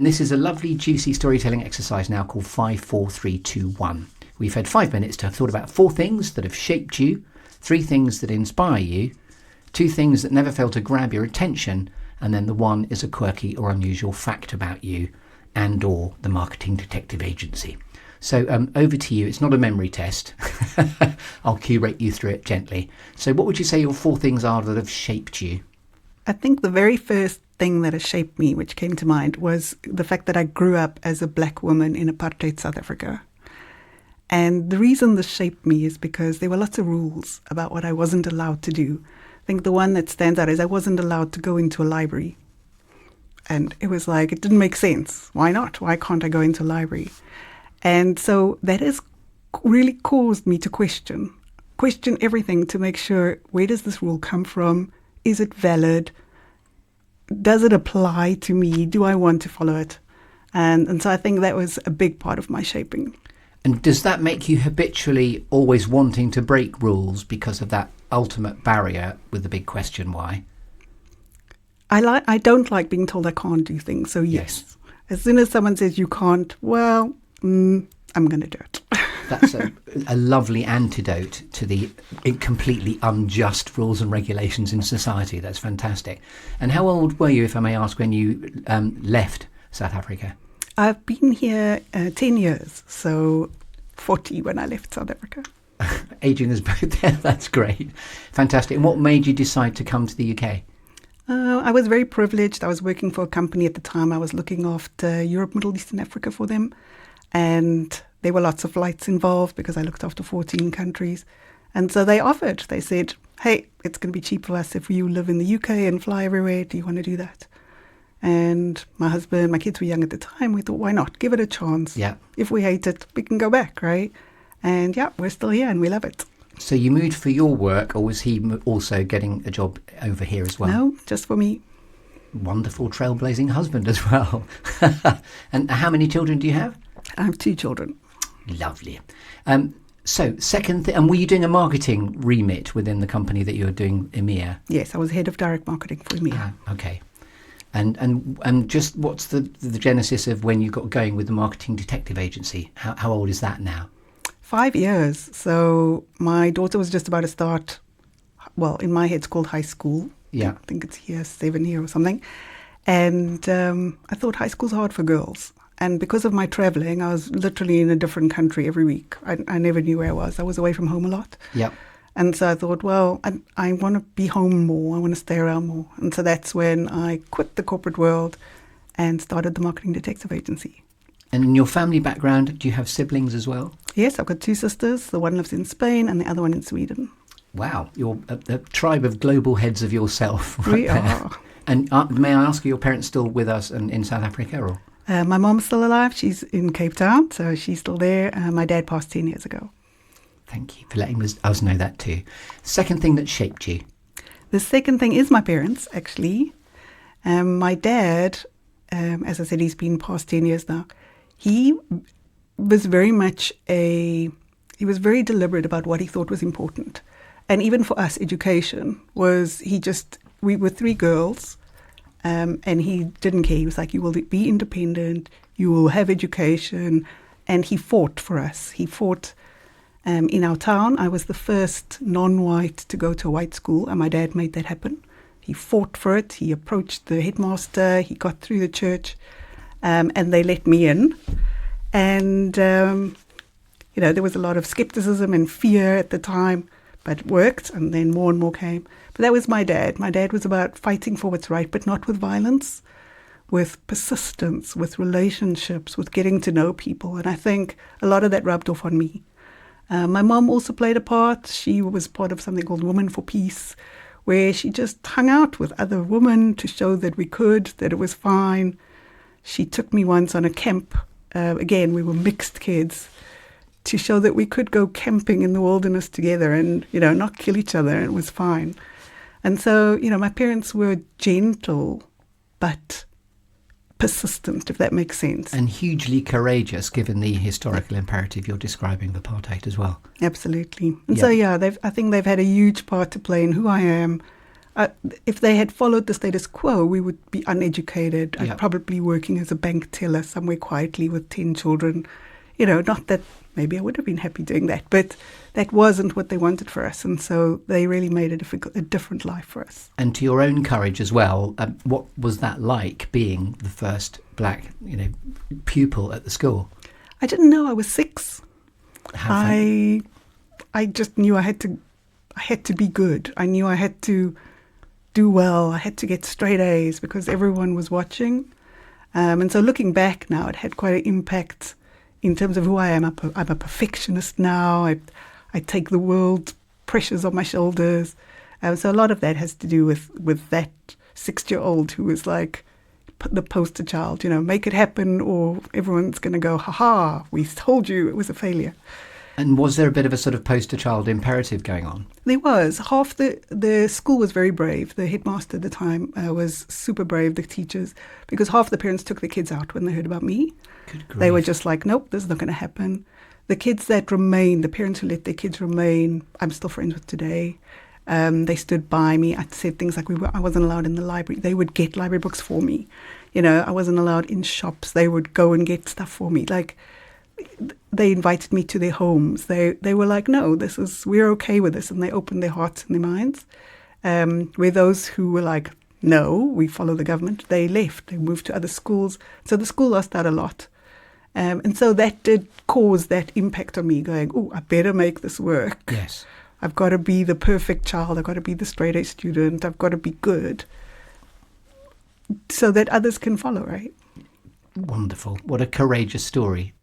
And this is a lovely, juicy storytelling exercise now called 5, 4, 3, 2, 1. We've had 5 minutes to have thought about 4 things that have shaped you, 3 things that inspire you, 2 things that never fail to grab your attention, and then the 1 is a quirky or unusual fact about you and or the marketing detective agency. So over to you. It's not a memory test. I'll curate you through it gently. So what would you say your 4 things are that have shaped you? I think the very first thing that has shaped me, which came to mind, was the fact that I grew up as a black woman in apartheid South Africa. And the reason this shaped me is because there were lots of rules about what I wasn't allowed to do. I think the one that stands out is I wasn't allowed to go into a library. And it was like, it didn't make sense. Why not? Why can't I go into a library? And so that has really caused me to question everything to make sure, where does this rule come from? Is it valid? Does it apply to me? Do I want to follow it? And so I think that was a big part of my shaping. And does that make you habitually always wanting to break rules because of that ultimate barrier with the big question why? I don't like being told I can't do things. So yes. As soon as someone says you can't, well, I'm going to do it. That's a lovely antidote to the completely unjust rules and regulations in society. That's fantastic. And how old were you, if I may ask, when you left South Africa? I've been here 10 years, so 40 when I left South Africa. Aging us both there. That's great. Fantastic. And what made you decide to come to the UK? I was very privileged. I was working for a company at the time. I was looking after Europe, Middle East and Africa for them. And there were lots of flights involved because I looked after 14 countries. And so they offered. They said, hey, it's going to be cheap for us if you live in the UK and fly everywhere. Do you want to do that? And my husband, my kids were young at the time. We thought, why not? Give it a chance. Yeah. If we hate it, we can go back, right? And yeah, we're still here and we love it. So you moved for your work, or was he also getting a job over here as well? No, just for me. Wonderful trailblazing husband as well. And how many children do you have? I have 2 children. Lovely. So second thing, and were you doing a marketing remit within the company that you were doing, EMEA? Yes, I was head of direct marketing for EMEA. Okay. And just what's the genesis of when you got going with the marketing detective agency? How old is that now? 5 years. So my daughter was just about to start, well, in my head it's called high school. Yeah. I think it's year 7 here or something. And I thought high school's hard for girls. And because of my traveling, I was literally in a different country every week. I never knew where I was. I was away from home a lot. Yeah. And so I thought, well, I want to be home more. I want to stay around more. And so that's when I quit the corporate world and started the marketing detective agency. And in your family background, do you have siblings as well? Yes, I've got 2 sisters. The one lives in Spain and the other one in Sweden. Wow, you're a tribe of global heads of yourself. Right We there. are. And may I ask, are your parents still with us in South Africa? Or? My mom's still alive. She's in Cape Town, so she's still there. My dad passed 10 years ago. Thank you for letting us know that too. Second thing that shaped you? The second thing is my parents, actually. My dad, as I said, he's been past 10 years now. He was very much he was very deliberate about what he thought was important. And even for us, education was, we were 3 girls, and he didn't care. He was like, you will be independent, you will have education. And he fought for us. He fought in our town. I was the first non-white to go to a white school, and my dad made that happen. He fought for it. He approached the headmaster. He got through the church, and they let me in. And, there was a lot of skepticism and fear at the time, but it worked, and then more and more came. But that was my dad. My dad was about fighting for what's right, but not with violence, with persistence, with relationships, with getting to know people. And I think a lot of that rubbed off on me. My mom also played a part. She was part of something called Women for Peace, where she just hung out with other women to show that we could, that it was fine. She took me once on a camp. Again, we were mixed kids, to show that we could go camping in the wilderness together and, not kill each other, and it was fine. And so, my parents were gentle, but persistent, if that makes sense. And hugely courageous, given the historical imperative you're describing of apartheid as well. Absolutely. And so, I think they've had a huge part to play in who I am. if they had followed the status quo, we would be uneducated. Yeah. I'd probably working as a bank teller somewhere quietly with 10 children. Not that maybe I would have been happy doing that, but that wasn't what they wanted for us. And so they really made a different life for us. And to your own courage as well, what was that like, being the first black, pupil at the school? I didn't know I was 6. How fun. I just knew I had to be good. I knew I had to do well. I had to get straight A's because everyone was watching. And so looking back now, it had quite an impact in terms of who I am. I'm a perfectionist now. I take the world pressures on my shoulders. So a lot of that has to do with that 6-year-old who was like the poster child, make it happen or everyone's going to go, ha, we told you it was a failure. And was there a bit of a sort of poster child imperative going on? There was. Half the school was very brave. The headmaster at the time was super brave, the teachers, because half the parents took the kids out when they heard about me. Good grief. They were just like, nope, this is not going to happen. The kids that remained, the parents who let their kids remain, I'm still friends with today. They stood by me. I said things like I wasn't allowed in the library. They would get library books for me. I wasn't allowed in shops. They would go and get stuff for me. Like, they invited me to their homes. They were like, no, we're okay with this. And they opened their hearts and their minds. Where those who were like, no, we follow the government, they left. They moved to other schools. So the school lost out a lot. And so that did cause that impact on me going, oh, I better make this work. Yes. I've got to be the perfect child. I've got to be the straight A student. I've got to be good so that others can follow, right? Wonderful. What a courageous story.